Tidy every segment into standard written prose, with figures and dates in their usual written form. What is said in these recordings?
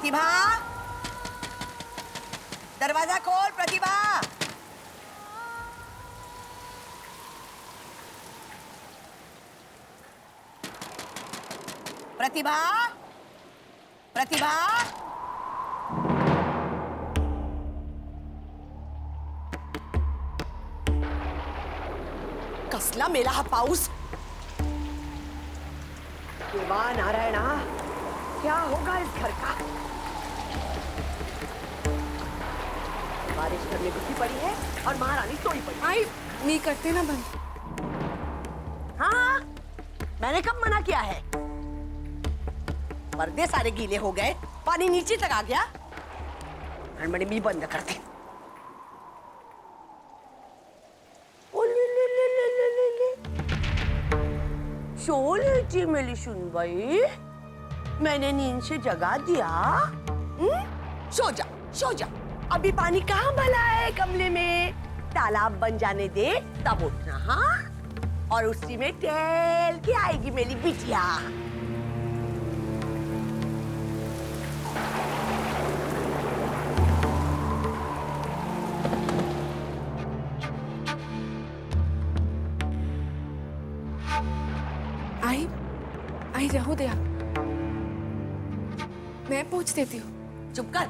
प्रतिभा, दरवाजा खोल प्रतिभा। प्रतिभा, प्रतिभा। कसला मेला हा पाऊस। देवा नारायणा, क्या होगा इस घर का। बारिश करने घुसी पड़ी है और महारानी सोई पड़ी। आई नहीं करते ना बंद। हाँ, मैंने कब मना किया है। पर्दे सारे गीले हो गए, पानी नीचे तक आ गया। हड़बड़ी भी बंद कर दी। जी मेरी सुन भाई, मैंने नींद से जगा दिया। सो जा, सो जा। अभी पानी कहाँ भला है गमले में। तालाब बन जाने दे तब उठना। हाँ, और उसी में टहल के आएगी मेरी बिटिया। आई रहो दया, मैं पूछ देती हूँ। चुप कर,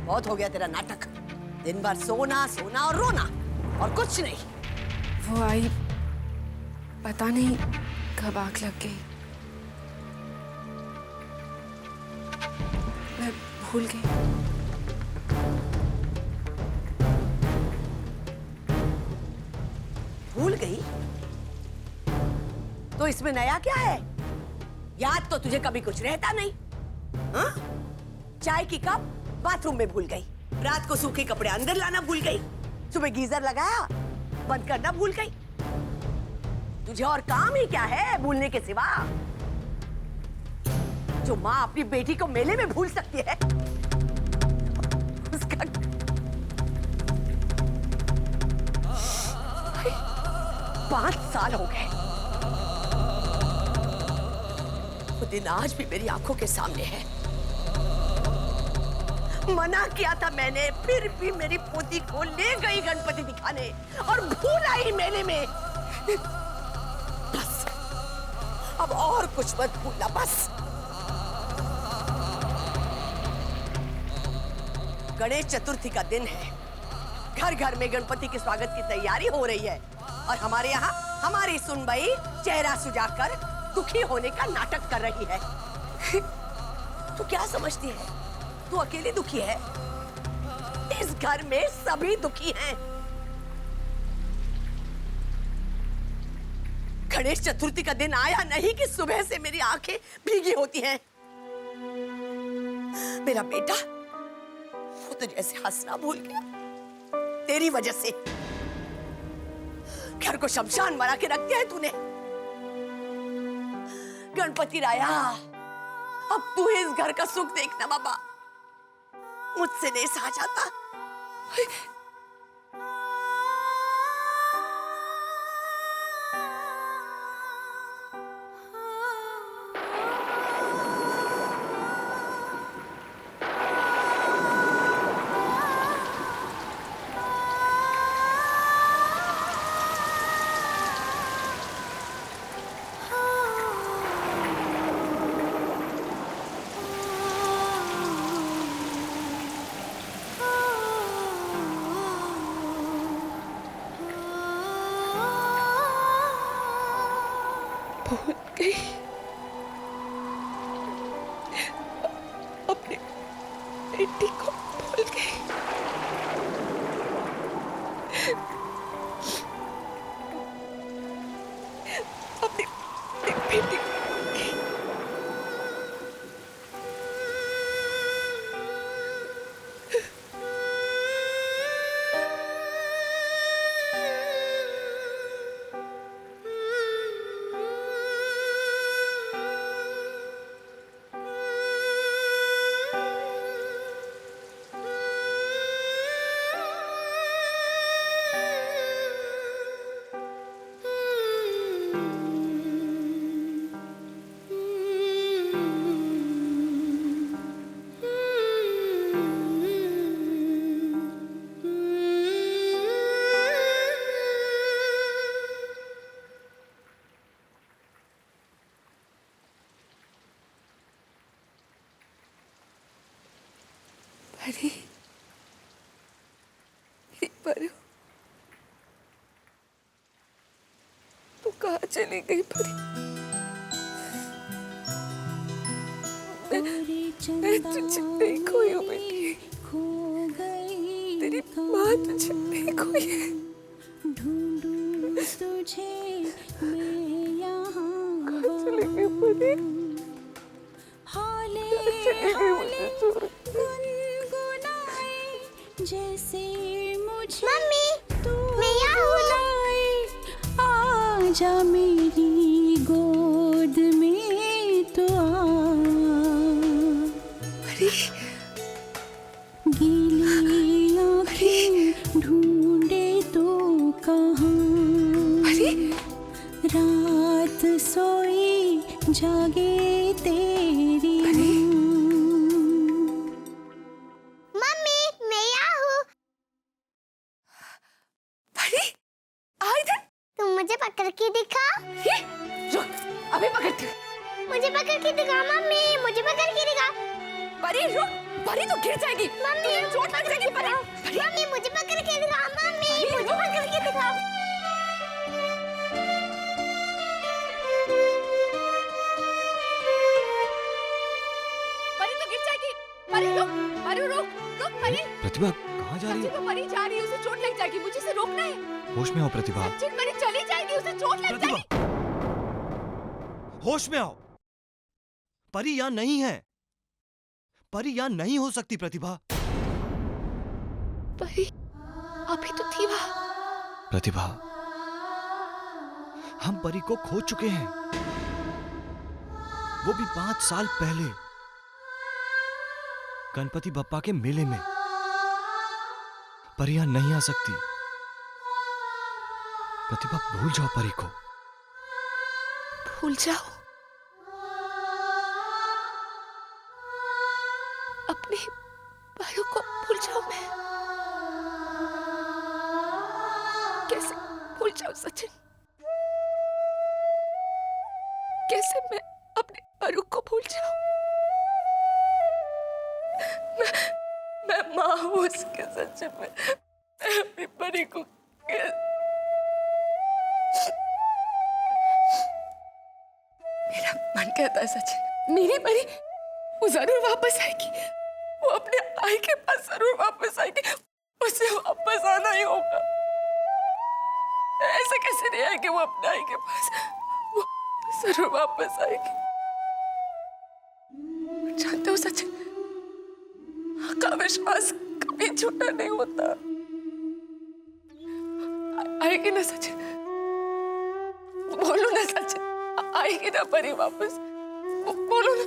बहुत हो गया तेरा नाटक। दिन भर सोना सोना और रोना और कुछ नहीं। वो आई पता नहीं कब आग लग गई, मैं भूल गई। भूल गई? तो इसमें नया क्या है? याद तो तुझे कभी कुछ रहता नहीं। हाँ? चाय की कप बाथरूम में भूल गई, रात को सूखे कपड़े अंदर लाना भूल गई, सुबह गीजर लगाया बंद करना भूल गई। तुझे और काम ही क्या है भूलने के सिवा? जो माँ अपनी बेटी को मेले में भूल सकती है, उसका 5 साल हो गए। वो दिन आज भी मेरी आंखों के सामने है। मना किया था मैंने, फिर भी मेरी पोती को ले गई गणपति दिखाने और भूल आई मेले में। बस, अब और कुछ मत भूलना बस। गणेश चतुर्थी का दिन है, घर घर में गणपति के स्वागत की तैयारी हो रही है और हमारे यहाँ हमारी सुनबई चेहरा सुजाकर दुखी होने का नाटक कर रही है। तू क्या समझती है, तू अकेली दुखी है? इस घर में सभी दुखी हैं। गणेश चतुर्थी का दिन आया नहीं कि सुबह से मेरी आंखें भीगी होती हैं। मेरा बेटा, वो तो जैसे हंसना भूल गया तेरी वजह से। घर को शमशान बना के रख दिया है तूने। गणपति राया, अब तू इस घर का सुख देखना बाबा, मुझसे नहीं सहा जाता। भूल गई अपनी बेटी को, भूल गई। अपनी बेटी को। परी, मेरी परी, तू कहाँ चली गई परी? मैं तुझे नहीं खोई हूँ बेटी, तेरी माँ तुझे नहीं खोई है। ढूंढूं तुझे मैं यहाँ कहाँ चली गई परी? हाले हाले गुनगुनाए जैसे मुझे मम्मी, तू मैं यहाँ हूँ। बुलाए। आजा मेरी गोद में तो आ, परी, गीली आँखें ढूंढे तो कहाँ, परी, रात सोई जागे तेरी परी? मम्मी, मैं यहाँ हूँ। परी, आ इधर। तुम मुझे पकड़ के दिखा। ये, रुक, अभी पकड़ती हूँ। मुझे पकड़ के दिखा मम्मी, मुझे पकड़ के दिखा। परी रुक, परी तो गिर जाएगी। मम्मी, तुझे चोट लग जाएगी परी। मम्मी मुझे पकड़ के दिखा। मम्मी मुझे पकड़ के दिखा। परी तो गिर जाएगी। परी रुक, परी रुक, रुक परी। प्रतिभा कहाँ जा रही सच्ची है? में परी जा रही है, उसे चोट लग जाएगी, मुझे इसे रोकना है। होश में आओ प्रतिभा। सच्ची में परी चली जाएगी, उसे चोट लग प्रतिभा जाएगी। होश में आओ। परी यहाँ नहीं है। परी यहाँ नहीं हो सकती प्रतिभा। परी अभी तो थी वहाँ। प्रतिभा, हम परी को खो चुके हैं, वो भी 5 साल पहले गणपति बप्पा के मेले में। परी यहाँ नहीं आ सकती। प्रतिभा भूल जाओ परी को। भूल जाओ अपने भाइयों को, भूल जाओ। मैं कैसे भूल जाऊं सचिन? कैसे मैं अपने अरुण को भूल जाऊं? मैं माँ हूँ उसके। सच में मैं अपनी परी को मेरा मन कहता है सचिन, मेरी परी वो जरूर वापस आएगी। वो अपने आई के पास जरूर वापस आएगी। उसे वापस आना ही होगा। ऐसे कैसे नहीं आएगी वो अपने आई के पास? वो जरूर वापस आएगी। जानते हो सचिन, माँ का विश्वास कभी झूठा नहीं होता। आएगी ना सचिन? बोलो ना सचिन, आएगी ना परी वापस? बोलो ना।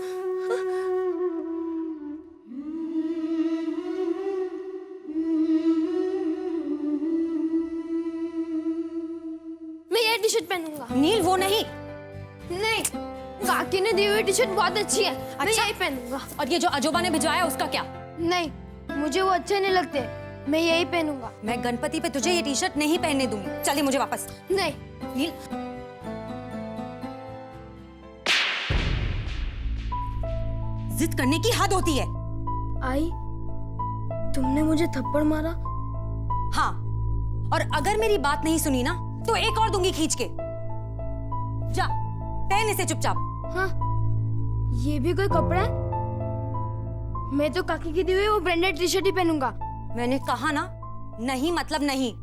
मैं ये टी शर्ट पहनूंगा। नील वो नहीं। नहीं, काकी ने दी हुई टी शर्ट बहुत अच्छी है। मैं अच्छा? यही पहनूंगा। और ये जो अजोबा ने भिजवाया उसका क्या? नहीं, मुझे वो अच्छे नहीं लगते। मैं यही पहनूंगा। मैं गणपति पे तुझे ये टी शर्ट नहीं पहनने दूंगी। चलिए मुझे वापस। नहीं, नील, जिद करने की हद होती है। आई, तुमने मुझे थप्पड़ मारा। हाँ, और अगर मेरी बात नहीं सुनी ना तो एक और दूंगी खींच के। जा पहन इसे चुपचाप। हाँ, ये भी कोई कपड़ा है? मैं तो काकी की दी हुई वो ब्रांडेड टी शर्ट ही पहनूंगा। मैंने कहा ना, नहीं मतलब नहीं।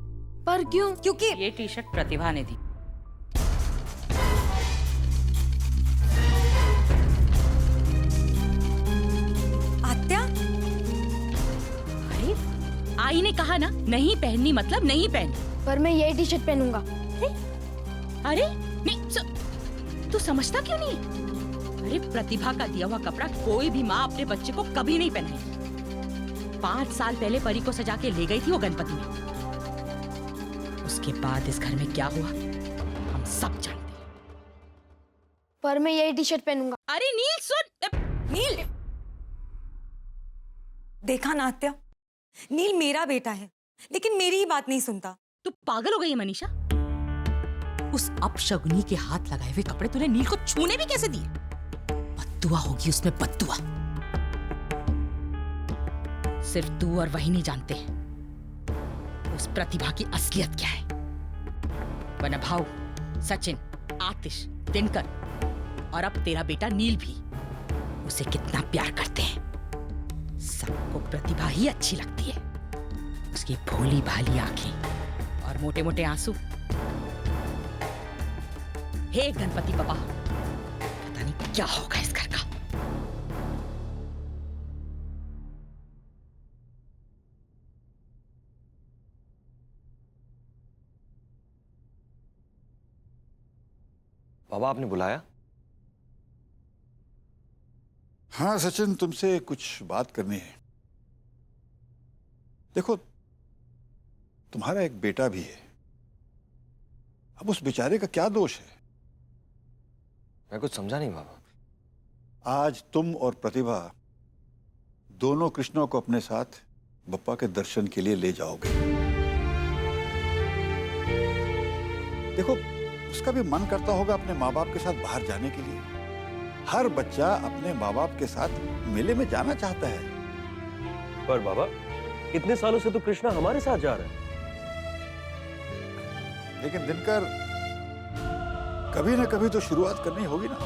पर क्यों? क्योंकि ये टी शर्ट प्रतिभा ने दी। आत्या, अरे आई ने कहा ना नहीं पहननी मतलब नहीं पहननी। पर मैं यही टी शर्ट पहनूंगा। अरे नहीं, तू समझता क्यों नहीं? अरे प्रतिभा का दिया हुआ कपड़ा कोई भी माँ अपने बच्चे को कभी नहीं पहनाएगी। 5 साल पहले परी को सजा के ले गई थी वो गणपति में। उसके बाद इस घर में क्या हुआ हम सब जानते हैं। पर मैं यही टी शर्ट पहनूंगा। अरे नील सुन। नील, देखा ना आत्या, नील मेरा बेटा है लेकिन मेरी ही बात नहीं सुनता। तू पागल हो गई है मनीषा? उस अपशगुनी के हाथ लगाए हुए कपड़े तूने नील को छूने भी कैसे दिए? बद्दुआ होगी उसमें, बद्दुआ। सिर्फ तू और वही नहीं जानते उस प्रतिभा की असलियत क्या है। वरना भाऊ, सचिन, आतिश, दिनकर और अब तेरा बेटा नील भी उसे कितना प्यार करते हैं। सबको प्रतिभा ही अच्छी लगती है, उसकी भोली भाली आंखें और मोटे मोटे आंसू। हे गणपति बाबा, पता नहीं क्या होगा इस घर का। बाबा, आपने बुलाया? हाँ सचिन, तुमसे कुछ बात करनी है। देखो, तुम्हारा एक बेटा भी है। अब उस बेचारे का क्या दोष है? मैं कुछ समझा नहीं बाबा। आज तुम और प्रतिभा दोनों कृष्णा को अपने साथ बप्पा के दर्शन के लिए ले जाओगे। देखो, उसका भी मन करता होगा अपने माँ बाप के साथ बाहर जाने के लिए। हर बच्चा अपने माँ बाप के साथ मेले में जाना चाहता है। पर बाबा, इतने सालों से तो कृष्णा हमारे साथ जा रहा है। लेकिन दिनकर, कभी ना कभी तो शुरुआत करनी होगी ना।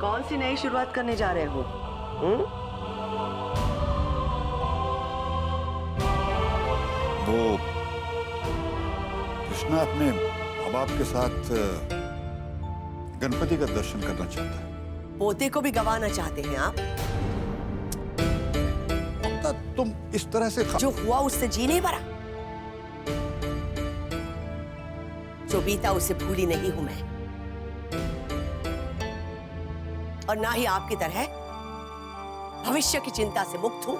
कौन सी नई शुरुआत करने जा रहे हो? वो कृष्णा अपने माँ बाप के साथ गणपति का दर्शन करना चाहता है। पोते को भी गंवाना चाहते हैं आप? ममता, तुम इस तरह से जो हुआ उससे जी नहीं भरा। जो बीता उसे भूली नहीं हूं मैं, और ना ही आपकी तरह भविष्य की चिंता से मुक्त हूं।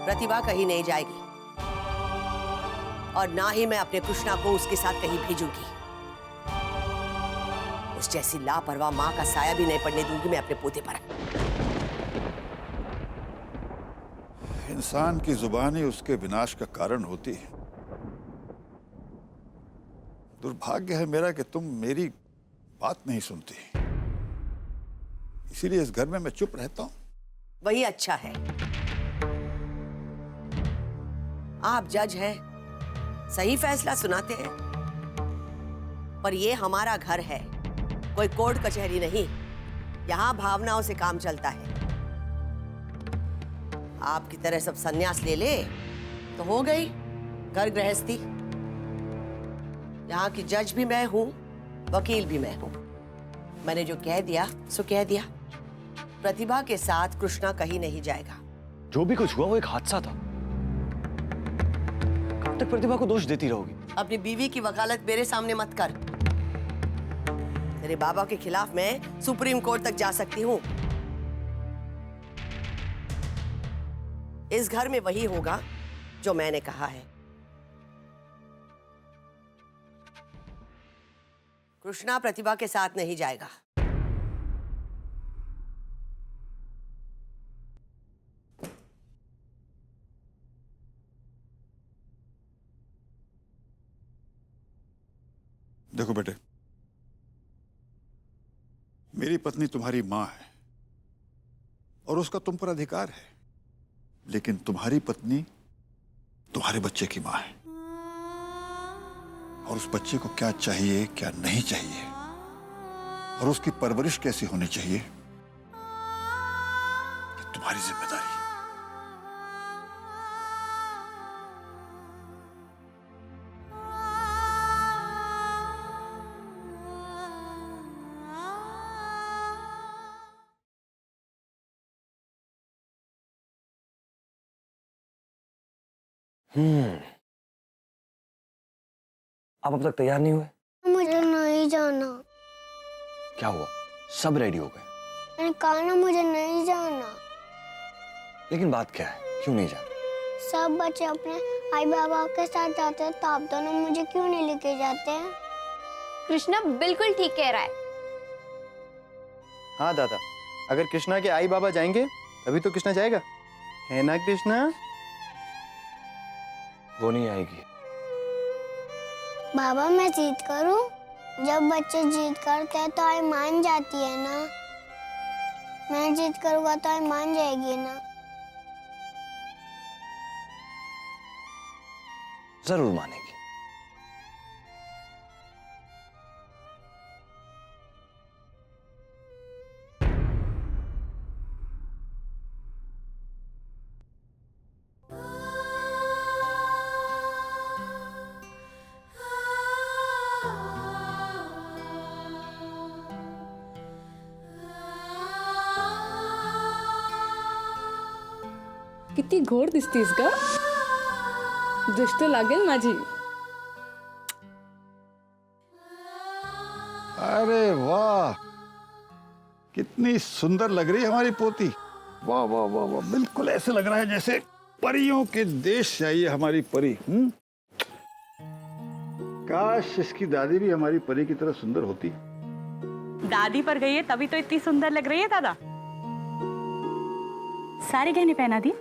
प्रतिभा कहीं नहीं जाएगी और ना ही मैं अपने कृष्णा को उसके साथ कहीं भेजूंगी। उस जैसी लापरवाह मां का साया भी नहीं पड़ने दूंगी मैं अपने पोते पर। इंसान की जुबान ही उसके विनाश का कारण होती है। दुर्भाग्य है मेरा कि तुम मेरी बात नहीं सुनती, इसीलिए इस घर में मैं चुप रहता हूं। वही अच्छा है। आप जज हैं, सही फैसला सुनाते हैं, पर ये हमारा घर है, कोई कोर्ट कचहरी नहीं। यहां भावनाओं से काम चलता है। आपकी तरह सब सन्यास ले ले तो हो गई घर गृहस्थी। यहाँ की जज भी मैं हूं, वकील भी मैं हूं। मैंने जो कह दिया सो कह दिया। प्रतिभा के साथ कृष्णा कहीं नहीं जाएगा। जो भी कुछ हुआ वो एक हादसा था। कब तक प्रतिभा को दोष देती रहोगी? अपनी बीवी की वकालत मेरे सामने मत कर। तेरे बाबा के खिलाफ मैं सुप्रीम कोर्ट तक जा सकती हूँ। इस घर में वही होगा जो मैंने कहा है। कृष्णा प्रतिभा के साथ नहीं जाएगा। देखो बेटे, मेरी पत्नी तुम्हारी मां है और उसका तुम पर अधिकार है, लेकिन तुम्हारी पत्नी तुम्हारे बच्चे की मां है और उस बच्चे को क्या चाहिए क्या नहीं चाहिए और उसकी परवरिश कैसी होनी चाहिए, ये तुम्हारी जिम्मेदारी है। आप अब तक तैयार नहीं हुए? मुझे नहीं जाना। क्या हुआ? सब रेडी हो गए? मैंने कहा ना मुझे नहीं जाना। लेकिन बात क्या है, क्यों नहीं जाना? सब बच्चे अपने आई बाबा के साथ जाते हैं, तो आप दोनों मुझे क्यों नहीं लेके जाते हैं? कृष्णा बिल्कुल ठीक कह रहा है। हाँ दादा, अगर कृष्णा के आई बाबा जाएंगे तभी तो कृष्णा जाएगा, है ना कृष्णा? वो नहीं आएगी। बाबा मैं जीत करूं? जब बच्चे जीत करते हैं तो आई मान जाती है ना। मैं जिद करूँगा तो आई मान जाएगी ना। जरूर मानेगी। किती घोड दिसतीस ग. दृष्ट लागेल माझी. अरे वाह, कितनी सुंदर लग रही है हमारी पोती। वाह वाह वाह वाह, बिल्कुल ऐसे लग रहा है जैसे परियों के देश चाहिए हमारी परी। काश इसकी दादी भी हमारी परी की तरह सुंदर होती। दादी पर गई है तभी तो इतनी सुंदर लग रही है दादा। सारे गहने पहना दी,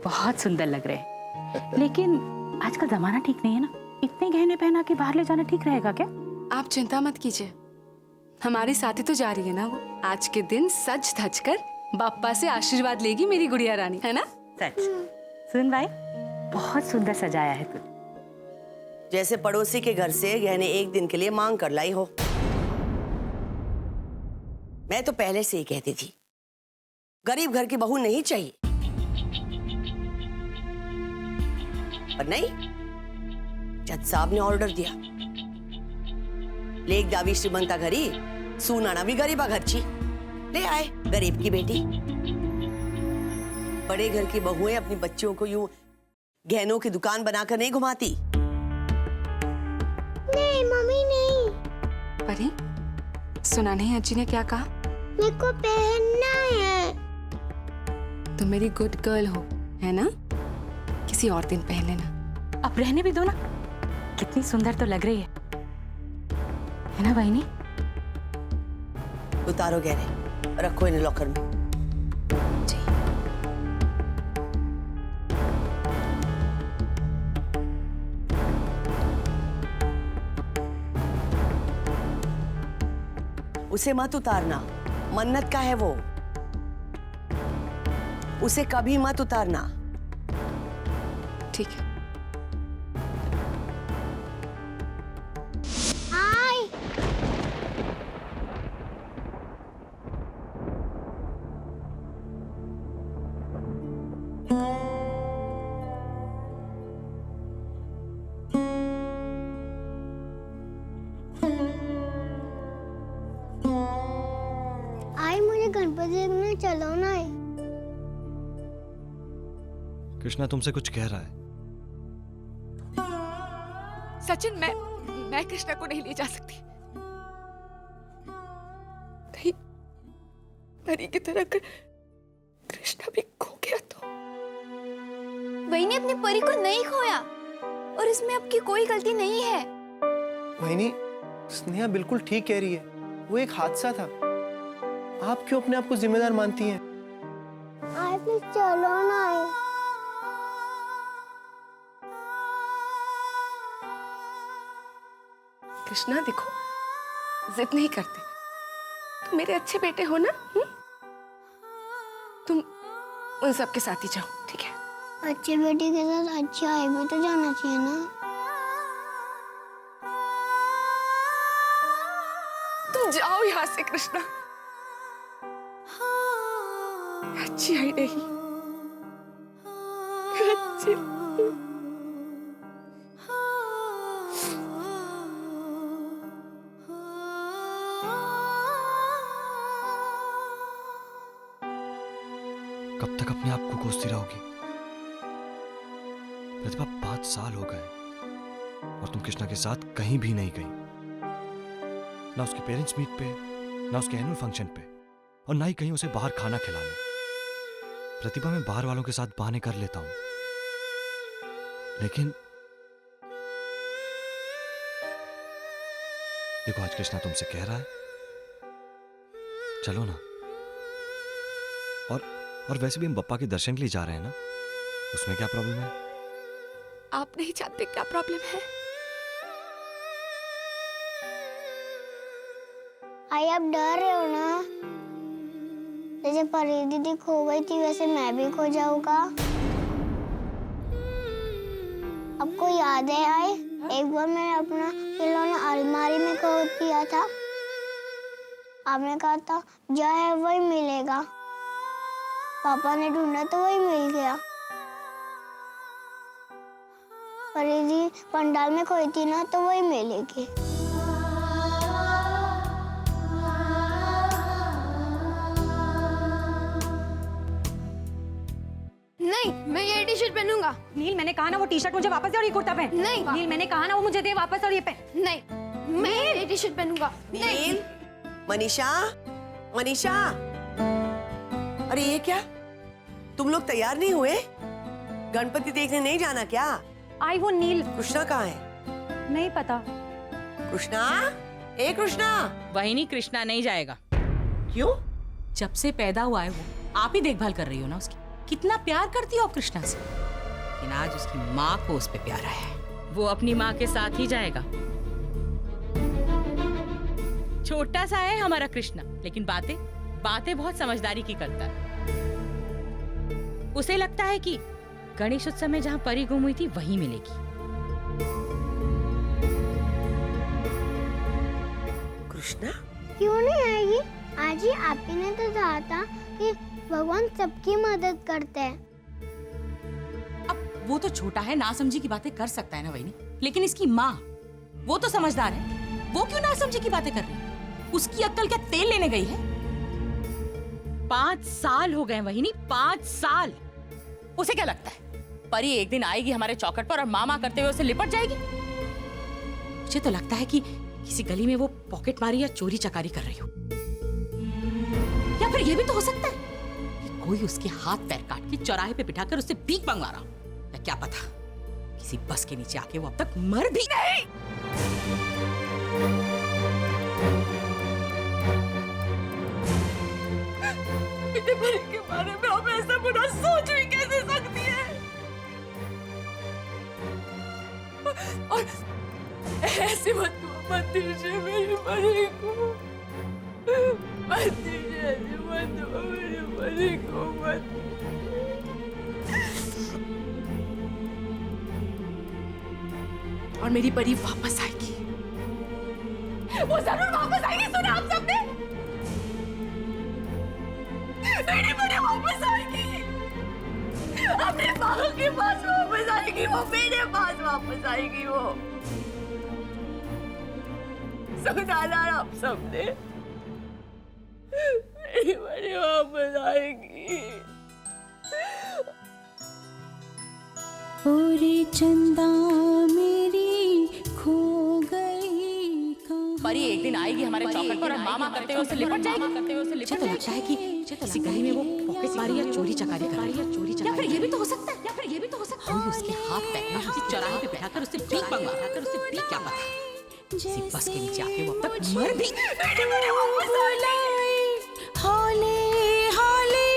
बहुत सुंदर लग रहे हैं। लेकिन आजकल जमाना ठीक नहीं है ना, इतने गहने पहना के बाहर ले जाना ठीक रहेगा क्या? आप चिंता मत कीजिए, हमारी साथी तो जा रही है ना वो। आज के दिन सज धज कर बाप्पा से आशीर्वाद लेगी मेरी गुड़िया रानी, है ना? सच। सुन भाई, बहुत सुंदर सजाया है तू। जैसे पड़ोसी के घर से गहने एक दिन के लिए मांग कर लाई हो। मैं तो पहले से ही कहती थी, गरीब घर की बहू नहीं चाहिए। पर नहीं, जज साहब ने ऑर्डर दिया, लेक दावी श्रीमंता घरी, सूनाना भी गरीबा घरची। ले आए गरीब की बेटी। बड़े घर की बहुएं अपनी बच्चियों को यूं गहनों की दुकान बनाकर नहीं घुमाती। नहीं मम्मी नहीं। परी, सुना नहीं अज्जी ने क्या कहा? मेरे को पहनना है। तुम मेरी गुड गर्ल हो, है ना? किसी और दिन पहन लेना। अब रहने भी दो ना, कितनी सुंदर तो लग रही है ना बहनी? उतारो गहने, रखो इन्हें लॉकर में। उसे मत उतारना, मन्नत का है वो। उसे कभी मत उतारना। ठीक है। हाय। आई मुझे गणपति देखने चलो ना। कृष्णा तुमसे कुछ कह रहा है। सचिन, मैं कृष्णा को नहीं ले जा सकती। नहीं, परी की तरह कृष्णा भी खो गया तो। वही ने अपनी परी को नहीं खोया और इसमें आपकी कोई गलती नहीं है। वहिनी, स्नेहा बिल्कुल ठीक कह रही है, वो एक हादसा था। आप क्यों अपने आप को जिम्मेदार मानती हैं? आई प्लीज चलो ना। कृष्णा देखो, जिद नहीं करते, तुम मेरे अच्छे बेटे हो ना? तुम उन सब के साथ ही जाओ, ठीक है? अच्छे बेटे के साथ अच्छे आई भी तो जाना चाहिए ना। तुम जाओ यहाँ से कृष्णा। अच्छी आई नहीं, अच्छी। कब तक अपने आप को कोसती रहोगी? प्रतिभा 5 साल हो गए और तुम कृष्णा के साथ कहीं भी नहीं गई, ना उसके पेरेंट्स मीट पे, ना उसके एनुअल फंक्शन पे, और ना ही कहीं उसे बाहर खाना खिलाने। प्रतिभा मैं बाहर वालों के साथ बहाने कर लेता हूं, लेकिन देखो आज कृष्णा तुमसे कह रहा है चलो ना। और वैसे भी हम बप्पा के दर्शन के लिए जा रहे हैं ना, उसमें क्या प्रॉब्लम है? आप नहीं जानते क्या प्रॉब्लम है। आई आप डर रहे हो ना? जैसे परी दीदी खो गई थी वैसे मैं भी खो जाऊंगा। आपको याद है आई, एक बार मैंने अपना खिलौना अलमारी में खो दिया था। आपने कहा था जो है वही मिलेगा। पापा ने ढूंढा तो वही मिल गया। परी दी पंडाल में खोई थी ना, तो वही मिलेगी। नहीं, मैं ये टी शर्ट पहनूंगा। नील, मैंने कहा ना वो टी शर्ट मुझे वापस दे और ये कुर्ता पहन। नहीं। नील, मैंने कहा ना वो मुझे दे वापस और ये पहन। नहीं, मैं ये टी शर्ट पहनूंगा। नील, मनीषा, मनीषा, अरे ये क्या? तुम लोग तैयार नहीं हुए? गणपति देखने नहीं जाना क्या? आई वो नील। कृष्णा कहाँ है? नहीं पता। कृष्णा, ए कृष्णा। वही नहीं, कृष्णा नहीं जाएगा। क्यों? जब से पैदा हुआ है वो आप ही देखभाल कर रही हो ना उसकी। कितना प्यार करती हो आप कृष्णा से, लेकिन आज उसकी माँ को उस पे प्यार आया है। वो अपनी माँ के साथ ही जाएगा। छोटा सा है हमारा कृष्णा, लेकिन बातें बहुत समझदारी की करता है। उसे लगता है कि गणेश उत्सव में जहाँ परी गुम हुई थी वही मिलेगी। कृष्णा क्यों नहीं आएगी? आज ही आप ही ने तो कहा था कि भगवान सबकी मदद करते हैं। अब वो तो छोटा है, ना समझी की बातें कर सकता है ना वही, लेकिन इसकी माँ वो तो समझदार है। वो क्यों ना समझी की बातें कर रही है? उसकी अक्ल क्या तेल लेने गई है? 5 साल हो गए वही नहीं, 5 साल। उसे क्या लगता है परी एक दिन आएगी हमारे चौखट पर और मामा करते हुए उसे लिपट जाएगी? मुझे तो लगता है कि किसी गली में वो पॉकेट मारी या चोरी चकारी कर रही हो, या फिर ये भी तो हो सकता है कि कोई उसके हाथ पैर काट के चौराहे पे बिठाकर उससे भीख मंगवा रहा हो, या क्या पता किसी बस के नीचे आके वो अब तक मर भी नहीं। मेरे परी के बारे में हम ऐसा बुरा सोच भी कैसे सकती है? और ऐसे मत दीजिए मेरी परी को, मत दीजिए, मत दो मेरी परी को, मत। और मेरी परी वापस आएगी, वो जरूर वापस आएगी। सुना आप सबने? मेरी परी वापस आएगी, अपने माँ के पास वापस आएगी, वो मेरे पास वापस आएगी। वो सुना ना आप सबने? मेरी परी वापस आएगी। ओरे चंदा मेरी खो गई कहाँ। परी एक दिन आएगी हमारे चौखट पर और मामा करते हुए उसे लिपट जाएगी। मुझे तो लगता है कि किसी गली में वो पॉकेट मारी या चोरी चकारी कर रही है, या फिर ये भी तो हो सकता है, कोई उसके हाथ पैर में किसी चौराहे पे बिठाकर उससे भीख मंगवा रहा है, उसे भीख क्या पता किसी बस के नीचे आके वो अब तक मर भी। हौले हौले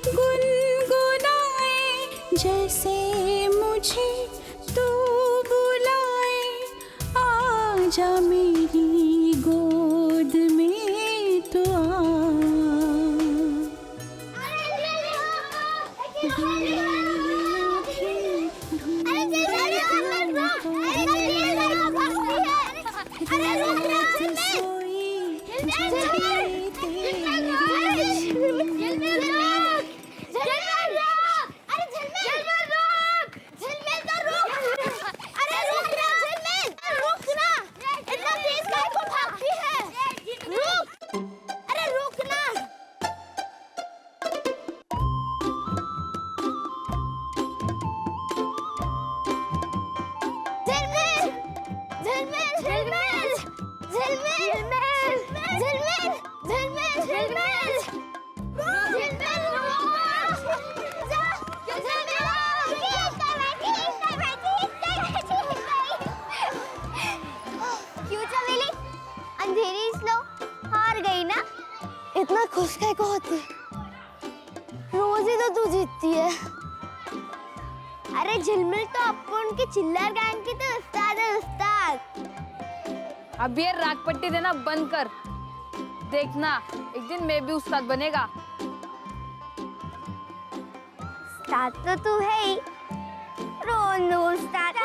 गुनगुनाए जैसे मुझे तू बुलाए, आजा मेरी गोद में तू आ। इतना खुश है को होती, रोज ही तो तू जीतती है। अरे झिलमिल तो अपन की चिल्लार गैंग की तो उस्ताद है, उस्ताद। अब ये राग पट्टी देना बंद कर, देखना एक दिन मैं भी उस्ताद बनेगा। उस्ताद तो तू है ही। रोनू उस्ताद।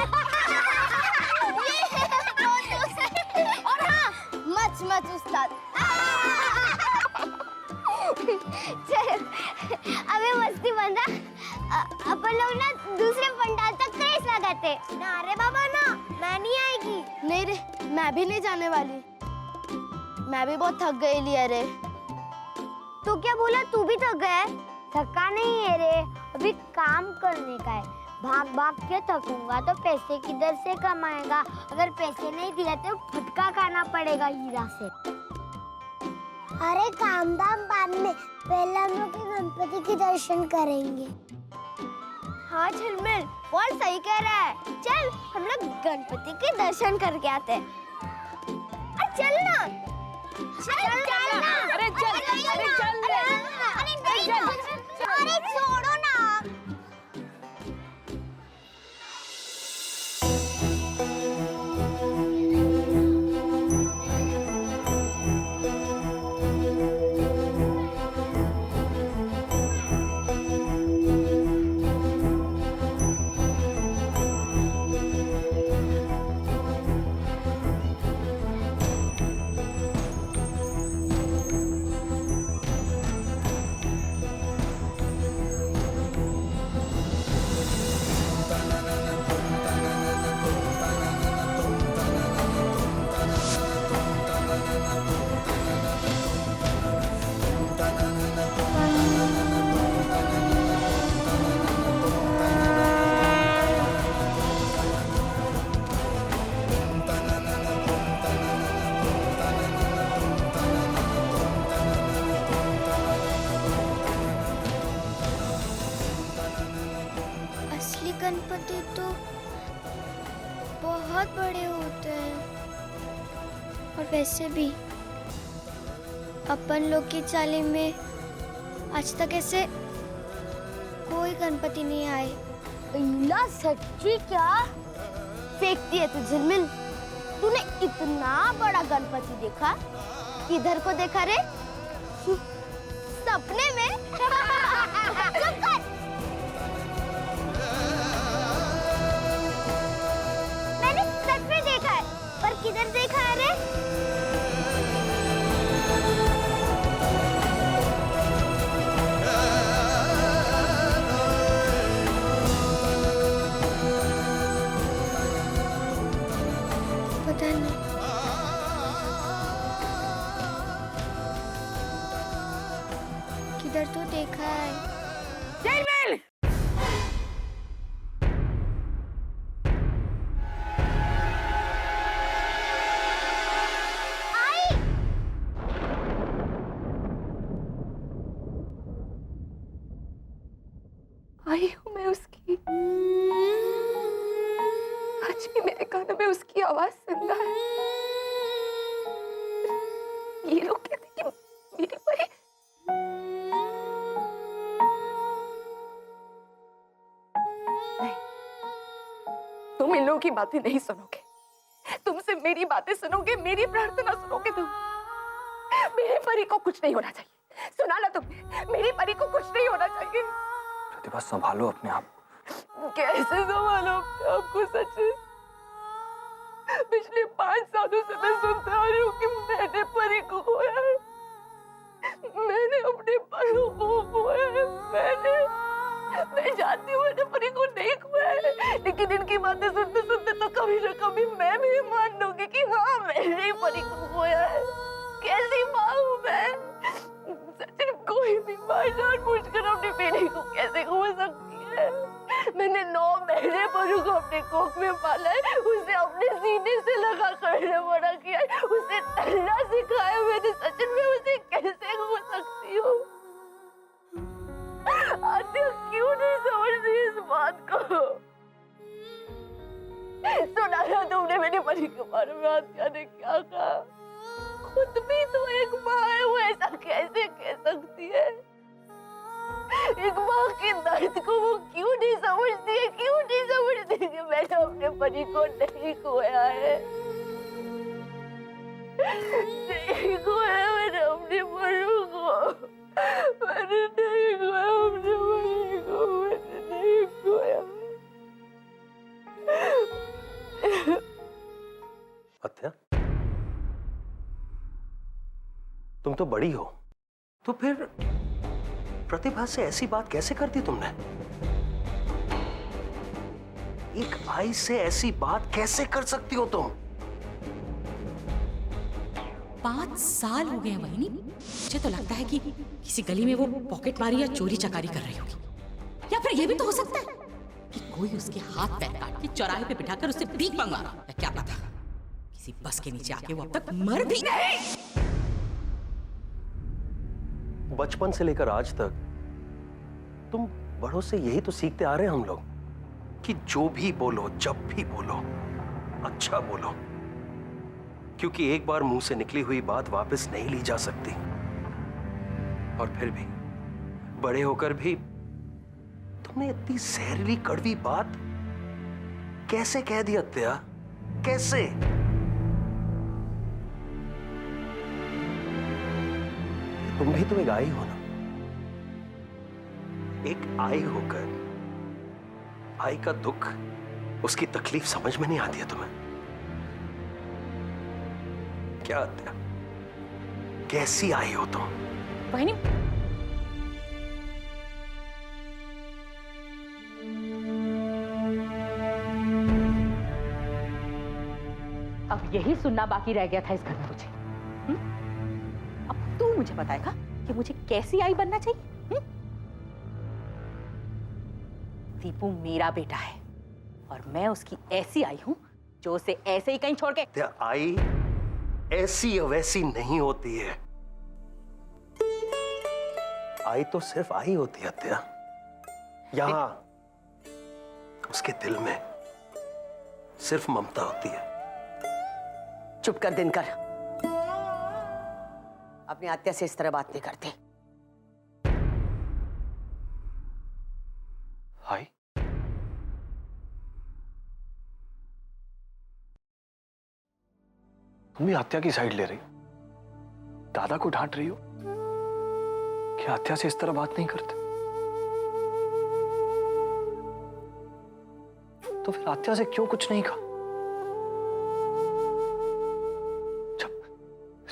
और हाँ, मच मच उस्ताद। चल, अबे मस्ती बंद रहा। अपन लोग ना दूसरे पंडाल तक रेस लगाते। ना रे बाबा ना, मैं नहीं आएगी। नहीं रे, मैं भी नहीं जाने वाली। मैं भी बहुत थक गई लिया रे। तो क्या बोला, तू भी थक गया है? थका नहीं है रे, अभी काम करने का है। भाग भाग के थकूंगा तो पैसे किधर से कमाएगा? अगर पैसे नहीं दिए तो फटका खाना पड़ेगा हीरा से। अरे काम दाम बाद में, पहले हम लोग गणपति के दर्शन करेंगे। हाँ झिलमिल, बहुत सही कह रहा है। चल हम लोग गणपति के दर्शन करके आते हैं। चल ना, चल ना। अरे चल, अरे चल रे। अरे नहीं चल, अरे छोड़ो ना। गणपति तो बहुत बड़े होते हैं। और वैसे भी अपन लोग की चाली में आज तक ऐसे कोई गणपति नहीं आए। इला सच्ची क्या? फेंकती है तू झिलमिल। तूने इतना बड़ा गणपति देखा? किधर को देखा रे? सपने में? चुप कर। मैंने सच में देखा है, पर किधर देखा है रे? पता नहीं। किधर तो देखा है। झिलमिल! आई हूँ मैं उसकी। आज भी मेरे कानों में उसकी आवाज सुनता है। ये लोग कहते हैं कि मेरी परी। नहीं, तुम इन लोगों की बातें नहीं सुनोगे। तुम सिर्फ मेरी बातें सुनोगे, मेरी प्रार्थना सुनोगे। तुम मेरी परी को कुछ नहीं होना चाहिए। सुना ना तुमने? मेरी परी को कुछ नहीं होना चाहिए। प्रतिभा, संभालो अपने आप। कैसे संभालो अपने आप को? सच पिछले 5 सालों से मैं सुनता आ रही हूँ कि मैंने परी को खोया है। मैंने अपने परों को खोया है। मैं जानती हूँ मैंने परी को नहीं खोया है, लेकिन इनकी बातें सुनते सुनते तो कभी ना कभी मैं भी मान लूंगी कि हाँ, मैंने ही परी को खोया है। कैसी माँ हूँ मैं? सचिन, कोई भी माँ जानबूझकर अपनी बेटी को कैसे खो सकती है? मैंने 9 महीने परू को अपने कोख में पाला है, उसे अपने सीने से लगा कर बड़ा किया है, उसे तैरना सिखाया मैंने। सचिन, मैं उसे कैसे खो सकती हूँ? आदित्य क्यों नहीं समझती इस बात को? सुना ना तुमने मेरी परी के बारे में आदित्य ने क्या कहा? खुद भी तो एक माँ है, वो ऐसा कैसे कह सकती है? एक माँ के दर्द को वो क्यों नहीं समझती है? क्यों नहीं समझती कि मैंने अपने परी को नहीं खोया है? नहीं खोया मैंने मैंने नहीं खोया अपने परी को, मैंने नहीं खोया। अत्या, तुम तो बड़ी हो, तो फिर प्रतिभा से ऐसी बात कैसे कर दी तुमने? एक आई से ऐसी बात कैसे कर सकती हो तुम? 5 साल हो गए हैं वहीनी। मुझे तो लगता है कि किसी गली में वो पॉकेट मारी या चोरी चकारी कर रही होगी, या फिर ये भी तो हो सकता है कि कोई उसके हाथ पैर काट के चौराहे पे बिठाकर उससे भीख मंगवा रहा, या क्या पता किसी बस के नीचे आके वो अब तक मर भी नहीं। बचपन से लेकर आज तक तुम बड़ों से यही तो सीखते आ रहे हैं हम लोग कि जो भी बोलो, जब भी बोलो, अच्छा बोलो, क्योंकि एक बार मुंह से निकली हुई बात वापस नहीं ली जा सकती। और फिर भी बड़े होकर भी तुमने इतनी जहरीली कड़वी बात कैसे कह दी अत्या? कैसे? तुम भी तो एक आई हो ना। एक आई होकर आई का दुख, उसकी तकलीफ समझ में नहीं आती है तुम्हें? क्या अत्या, कैसी आई हो तुम? वहीनी, अब यही सुनना बाकी रह गया था इस घर में मुझे। अब तू मुझे बताएगा कि मुझे कैसी आई बनना चाहिए? दीपू मेरा बेटा है और मैं उसकी ऐसी आई हूं जो उसे ऐसे ही कहीं छोड़ के। क्या आई ऐसी वैसी नहीं होती है। आई तो सिर्फ आई होती है अत्या। यहां उसके दिल में सिर्फ ममता होती है। चुप कर दिनकर, अपनी आत्या से इस तरह बात नहीं करते। आई, तुम भी हत्या की साइड ले रही हो, दादा को डांट रही हो कि हत्या से इस तरह बात नहीं करते। तो फिर हत्या से क्यों कुछ नहीं कहा?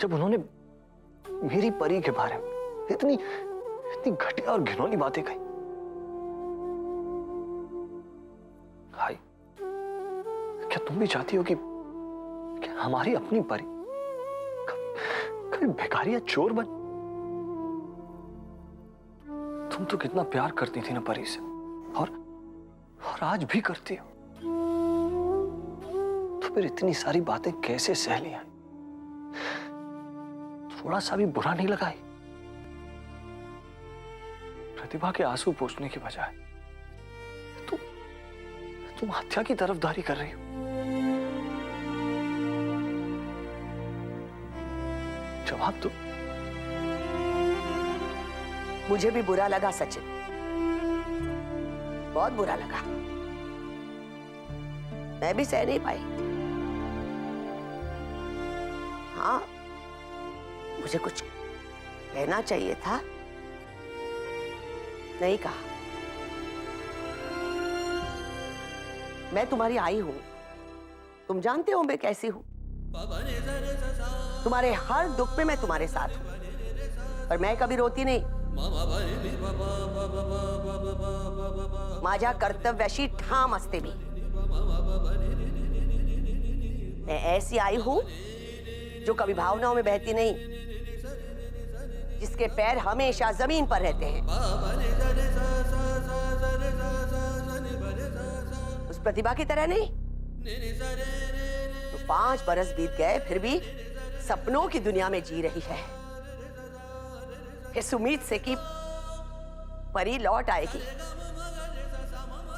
जब उन्होंने मेरी परी के बारे में इतनी घटिया और घिनौनी बातें कही। हाय, क्या तुम भी चाहती हो कि हमारी अपनी परी कभी भिखारी या चोर बन? तुम तो कितना प्यार करती थी ना परी से, और आज भी करती हो। तो फिर इतनी सारी बातें कैसे सह लिया? थोड़ा सा भी बुरा नहीं लगा? प्रतिभा के आंसू पोंछने के बजाय तुम हत्या की तरफदारी कर रही हो। जवाब दो। मुझे भी बुरा लगा सचिन, बहुत बुरा लगा। मैं भी सह नहीं पाई। हाँ, मुझे कुछ कहना चाहिए था, नहीं कहा। मैं तुम्हारी आई हूं, तुम जानते हो मैं कैसी हूं। तुम्हारे हर दुख में मैं तुम्हारे साथ हूं, पर मैं कभी रोती नहीं। माझ्या कर्तव्याशी ठाम असते मी। मैं ऐसी आई हूं जो कभी भावनाओं में बहती नहीं, जिसके पैर हमेशा जमीन पर रहते हैं। उस प्रतिभा की तरह नहीं। तो 5 बरस बीत गए, फिर भी सपनों की दुनिया में जी रही है, इस उम्मीद से कि परी लौट आएगी।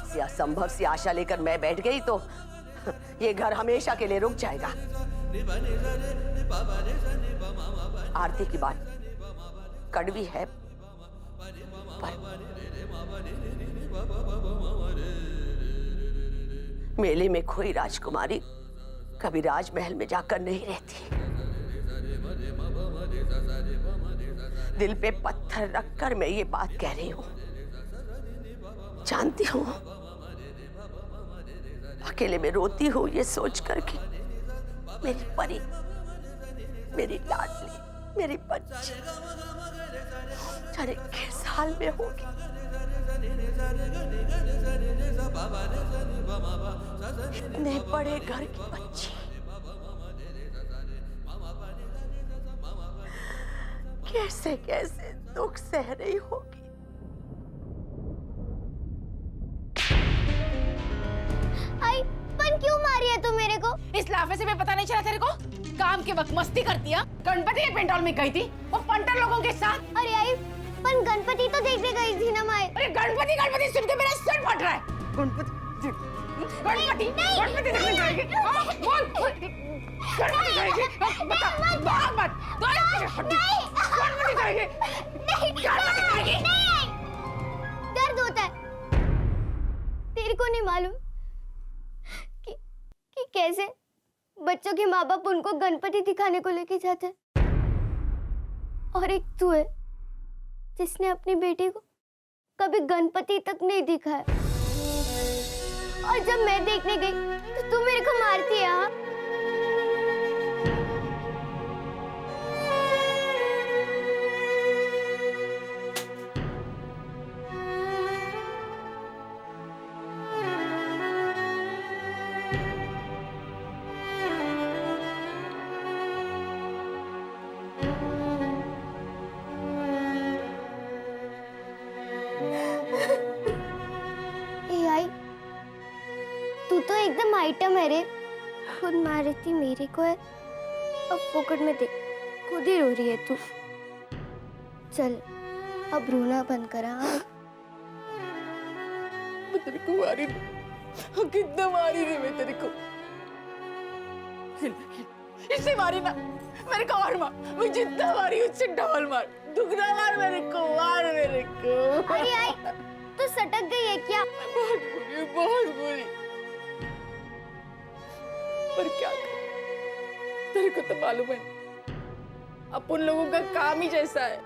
इस असंभव सी आशा लेकर मैं बैठ गई तो ये घर हमेशा के लिए रुक जाएगा। आरती की बात कड़वी है, पर मेले में खोई राजकुमारी कभी राजमहल में जाकर नहीं रहती। दिल पे पत्थर रखकर मैं ये बात कह रही हूँ। जानती हूँ अकेले में रोती हूँ ये सोच कर कि मेरी परी, मेरी लाडली, मेरी बच्ची जाने किस हाल में होगी। इतने बड़े घर की बच्ची कैसे कैसे दुख सह रही होगी। आई पन क्यों मारी है तू मेरे को? इस लाफे से मैं पता नहीं चला तेरे को? काम के वक्त मस्ती करती है। गणपति के पेंटॉल में गई थी वो पंटर लोगों के साथ। अरे आई पन गणपति तो देखने गई थी ना माए। अरे गणपति गणपति सुन के मेरा सर फट रहा है। गणपति गणपति गणपति देखने जाएंगे। बोल गणपति जाएंगे। बता भाग मत। गणपति जाएंगे। गणपति जाएंगे। दर्द होता है। तेरे को नहीं मालूम कि कैसे बच्चों के माँ बाप उनको गणपति दिखाने को लेके जाते हैं। और एक तू है जिसने अपनी बेटी को कभी गणपति तक नहीं दिखाया। और जब मैं देखने गई तो तू मेरे को मारती है। हाँ तू तो एकदम आइटम है रे। खुद मार रही थी मेरे को है, अब फोकट में देख खुद ही रो रही है तू। चल अब रोना बंद करा। मैं तेरे को मारी कितना मारी रे मैं तेरे को। इससे मारी ना मेरे को और मार। मैं जितना मारी उससे डबल मार। दुगना मार मेरे को, मार मेरे को। अरे आई तू सटक गई है क्या? बहुत बुरी। पर क्या करूं? तेरे को तो मालूम है अपन लोगों का काम ही जैसा है।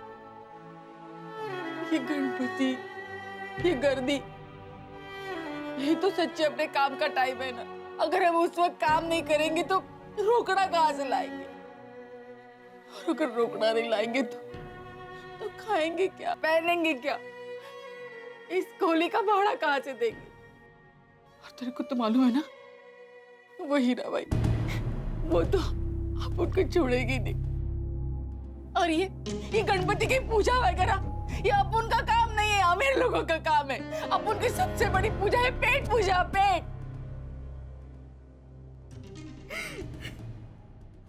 ये गणपति, ये गर्दी, यही तो सच्चे अपने काम का टाइम है ना। अगर हम उस वक्त काम नहीं करेंगे तो रोकड़ा कहाँ से लाएंगे? और अगर रोकड़ा नहीं लाएंगे तो खाएंगे क्या, पहनेंगे क्या, इस कोली का भाड़ा कहाँ से देंगे? और तेरे को तो मालूम है ना वो हीरा भाई, वो तो आप उनको छोड़ेगी नहीं। और ये गणपति की पूजा वगैरह ये अपन का काम नहीं है, अमीर लोगों का काम है। अपन की सबसे बड़ी पूजा है पेट पूजा, पेट।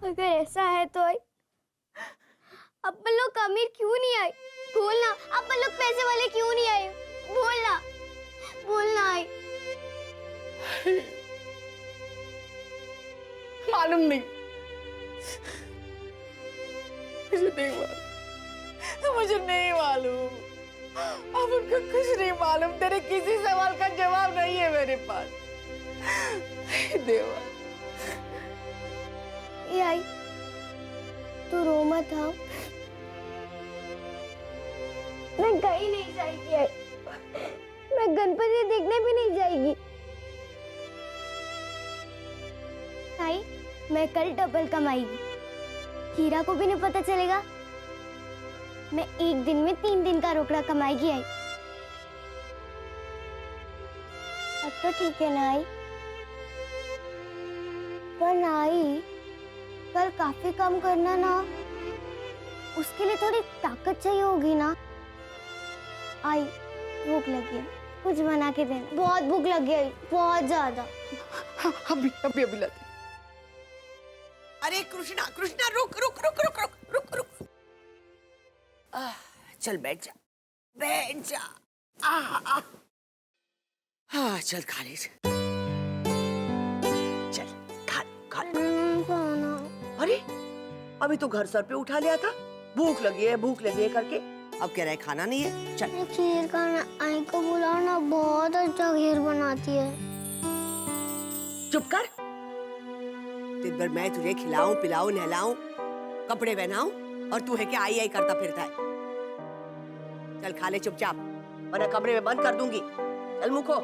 अगर ऐसा है तो अपन लोग अमीर क्यों नहीं आए? बोलना अपन लोग पैसे वाले क्यों नहीं आए? बोलना बोलना आए। मालूम नहीं, मुझे नहीं मालूम। अब उनको कुछ नहीं मालूम। तेरे किसी सवाल का जवाब नहीं है मेरे पास। देवा ये आई तू रो मत। हाँ मैं कहीं नहीं जाएगी आई। मैं गणपति देखने भी नहीं जाएगी आई। मैं कल डबल कमाएगी, हीरा को भी नहीं पता चलेगा। मैं एक दिन में 3 दिन का रोकड़ा कमाएगी आई। अब तो ठीक है ना आई? पर ना आई कल काफी काम करना ना, उसके लिए थोड़ी ताकत चाहिए होगी ना आई। भूख लगी है, कुछ बना के देना। बहुत भूख लगी है, बहुत ज्यादा। अभी अभी अभी लाती। अरे कृष्णा कृष्णा रुक रुक रुक रुक रुक रुक रुक। चल बैठ जा, बैठ जा। हाँ चल खा ले, चल खा खा। अरे अभी तो घर सर पे उठा लिया था, भूख लगी है करके अब कह रहा है खाना नहीं है। चल खीर खाना। आई को बुलाओ ना, बहुत अच्छा खीर बनाती है। चुप कर। दिन भर मैं तुझे खिलाऊं पिलाऊं नहलाऊं कपड़े पहनाऊं और तू है क्या आई आई करता फिरता है। चल खा ले चुपचाप, वरना कमरे में बंद कर दूंगी। चल मुखो।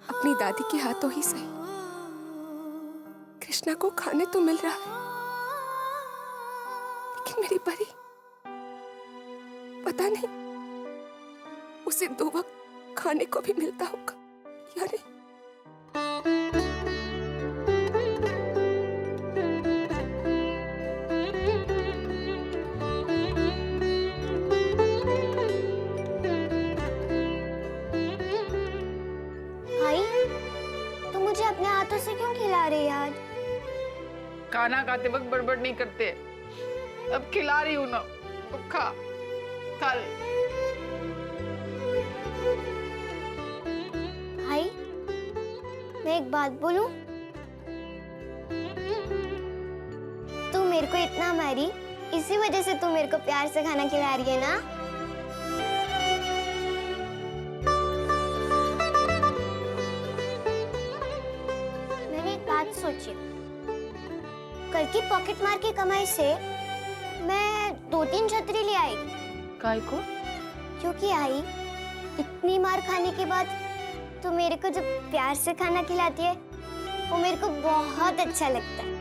अपनी दादी के हाथों ही सही कृष्णा को खाने तो मिल रहा है, लेकिन मेरी परी पता नहीं उसे 2 वक्त खाने को भी मिलता होगा या नहीं। अपने हाथों से क्यों खिला रही है आज? खाना खाते वक्त बड़बड़ नहीं करते, अब खिला रही हूं ना, तो खा ले। भाई, मैं एक बात बोलूं? तू मेरे को इतना मारी, इसी वजह से तू मेरे को प्यार से खाना खिला रही है ना? सोचिए, कल की पॉकेट मार की कमाई से मैं 2-3 छतरी ले आई। काय को? क्योंकि आई इतनी मार खाने के बाद तो मेरे को जब प्यार से खाना खिलाती है वो मेरे को बहुत अच्छा लगता है।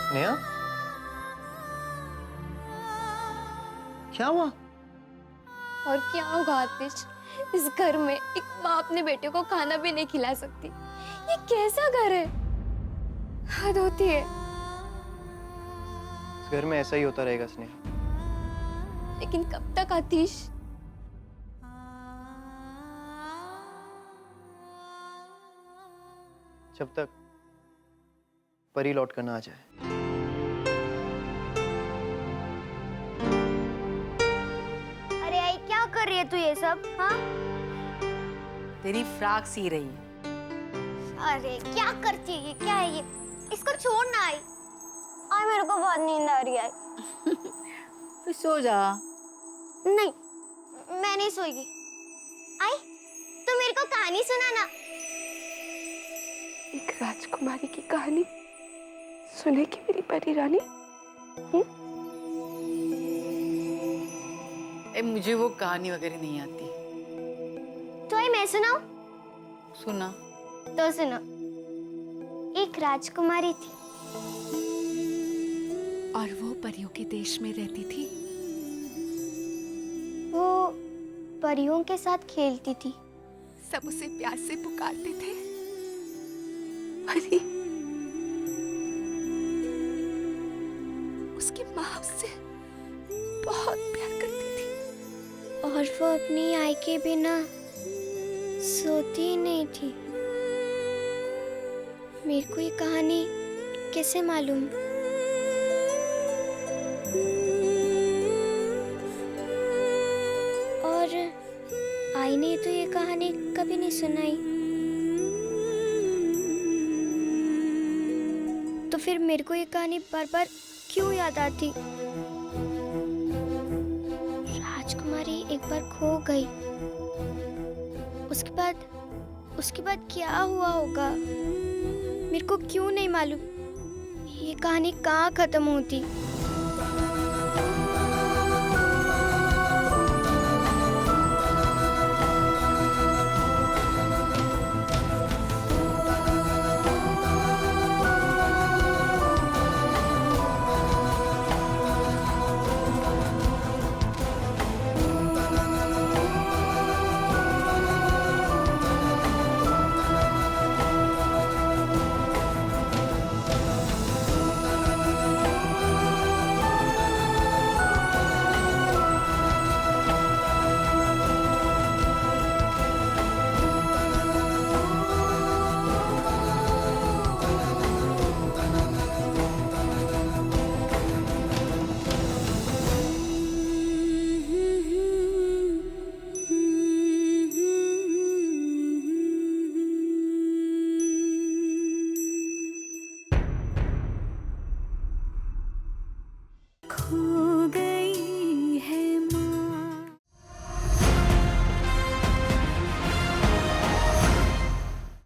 नेहा, क्या हुआ? और क्या होगा आतिश, इस घर में एक माँ अपने बेटे को खाना भी नहीं खिला सकती। ये कैसा घर है? हद होती है। इस घर में ऐसा ही होता रहेगा स्नेहा। लेकिन कब तक आतिश? जब तक परी लौट कर ना आ जाए। अरे आई, क्या कर रही है तू ये सब? हाँ, तेरी फ्रॉक सी रही है। अरे क्या करती है ये? क्या है ये? इसको छोड़ ना। आई आई, मेरे को बहुत नींद आ रही है। तो सो जा। नहीं, मैं नहीं सोएगी। आई, तू मेरे को कहानी सुना ना। एक राजकुमारी की कहानी सुनेगी मेरी परी रानी? मुझे वो कहानी वगैरह नहीं आती। तो आई, मैं सुनाऊं? सुना। तो सुनो। एक राजकुमारी थी और वो परियों के देश में रहती थी। वो परियों के साथ खेलती थी। सब उसे प्यार से पुकारते थे, परी। उसकी माँ उससे बहुत प्यार करती थी। और वो अपनी आई के बिना सोती ही नहीं थी। मेरे को ये कहानी कैसे मालूम? और आई ने तो ये कहानी कभी नहीं सुनाई। तो फिर मेरे को ये कहानी बार बार क्यों याद आती? परी एक बार खो गई, उसके बाद क्या हुआ होगा मेरे को क्यों नहीं मालूम। ये कहानी कहाँ खत्म होती।